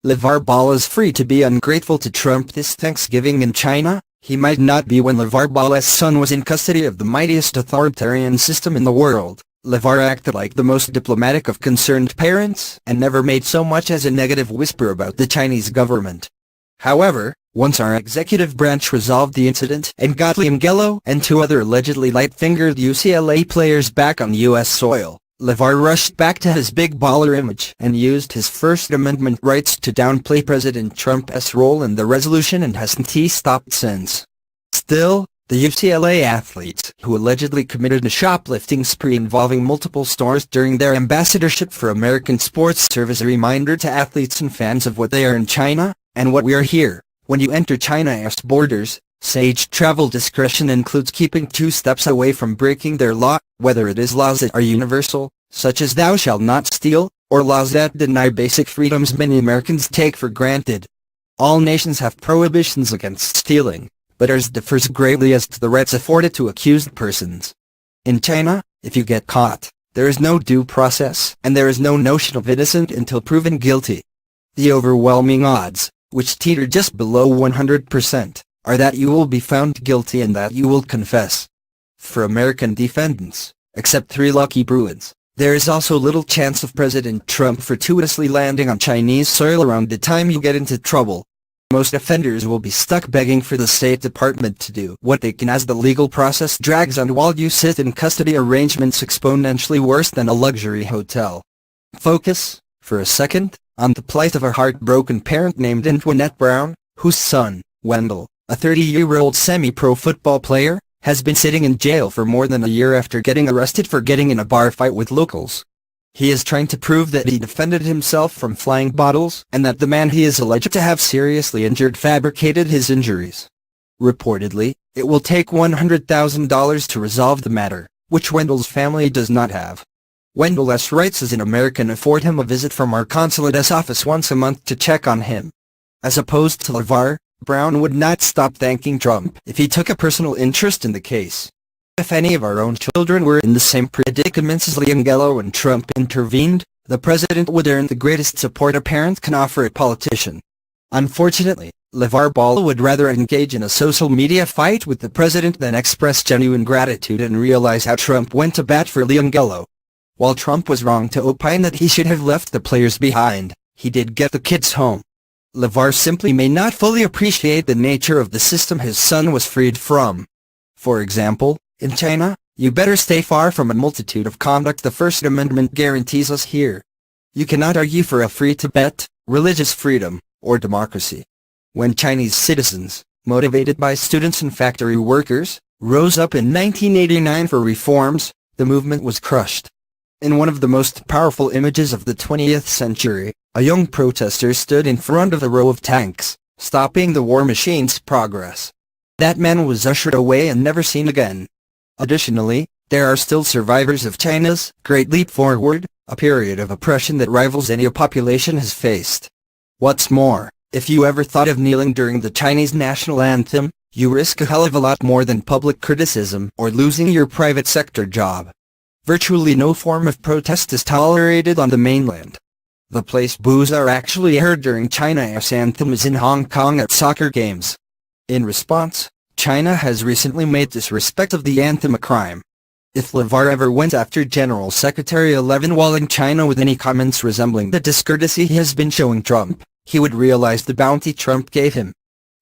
LaVar Ball is free to be ungrateful to Trump this Thanksgiving in China. He might not be when LaVar Ball's son was in custody of the mightiest authoritarian system in the world. LaVar acted like the most diplomatic of concerned parents and never made so much as a negative whisper about the Chinese government. However, once our executive branch resolved the incident and got Ungrateful and two other allegedly light-fingered UCLA players back on U.S. soil, LaVar rushed back to his big baller image and used his First Amendment rights to downplay President Trump's role in the resolution and hasn't stopped since. Still, the UCLA athletes, who allegedly committed a shoplifting spree involving multiple stores during their ambassadorship for American sports, serve as a reminder to athletes and fans of what they are in China, and what we are here. When you enter China's borders, sage travel discretion includes keeping 2 steps away from breaking their law, whether it is laws that are universal, such as thou shalt not steal, or laws that deny basic freedoms many Americans take for granted. All nations have prohibitions against stealing, but ours differs greatly as to the rights afforded to accused persons. In China, if you get caught, there is no due process, and there is no notion of innocent until proven guilty. The overwhelming odds, which teeter just below 100%, are that you will be found guilty and that you will confess. For American defendants, except 3 lucky Bruins, there is also little chance of President Trump fortuitously landing on Chinese soil around the time you get into trouble. Most offenders will be stuck begging for the State Department to do what they can as the legal process drags on while you sit in custody, arrangements exponentially worse than a luxury hotel. Focus, for a second, on the plight of a heartbroken parent named Antoinette Brown, whose son, Wendell, a 30-year-old semi-pro football player, has been sitting in jail for more than a year after getting arrested for getting in a bar fight with locals. He is trying to prove that he defended himself from flying bottles and that the man he is alleged to have seriously injured fabricated his injuries. Reportedly, it will take $100,000 to resolve the matter, which Wendell's family does not have. Wendell's rights as an American afford him a visit from our consulate's office once a month to check on him. As opposed to LaVar, Brown would not stop thanking Trump if he took a personal interest in the case. If any of our own children were in the same predicaments as Ungrateful and Trump intervened, the president would earn the greatest support a parent can offer a politician. Unfortunately, LaVar Ball would rather engage in a social media fight with the president than express genuine gratitude and realize how Trump went to bat for Ungrateful. While Trump was wrong to opine that he should have left the players behind, he did get the kids home. LaVar simply may not fully appreciate the nature of the system his son was freed from. For example, in China, you better stay far from a multitude of conduct the First Amendment guarantees us here. You cannot argue for a free Tibet, religious freedom, or democracy. When Chinese citizens, motivated by students and factory workers, rose up in 1989 for reforms, the movement was crushed. In one of the most powerful images of the 20th century, a young protester stood in front of a row of tanks, stopping the war machine's progress. That man was ushered away and never seen again. Additionally, there are still survivors of China's Great Leap Forward, a period of oppression that rivals any population has faced. What's more, if you ever thought of kneeling during the Chinese national anthem, you risk a hell of a lot more than public criticism or losing your private sector job. Virtually no form of protest is tolerated on the mainland. The place boos are actually heard during China's anthem is in Hong Kong at soccer games. In response, China has recently made disrespect of the anthem a crime. If LaVar ever went after General Secretary Levin while in China with any comments resembling the discourtesy he has been showing Trump, he would realize the bounty Trump gave him.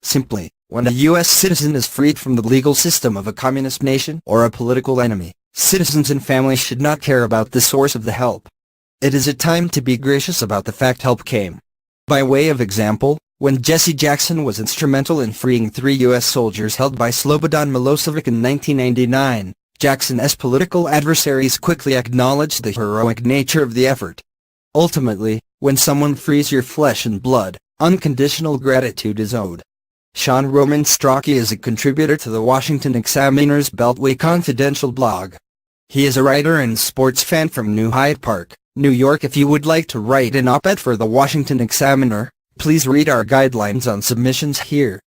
Simply, when a U.S. citizen is freed from the legal system of a communist nation or a political enemy, citizens and families should not care about the source of the help. It is a time to be gracious about the fact help came. By way of example, when Jesse Jackson was instrumental in freeing 3 U.S. soldiers held by Slobodan Milosevic in 1999, Jackson's political adversaries quickly acknowledged the heroic nature of the effort. Ultimately, when someone frees your flesh and blood, unconditional gratitude is owed. Sean Roman Strachey is a contributor to the Washington Examiner's Beltway Confidential blog. He is a writer and sports fan from New Hyde Park, New York. If you would like to write an op-ed for the Washington Examiner, please read our guidelines on submissions here.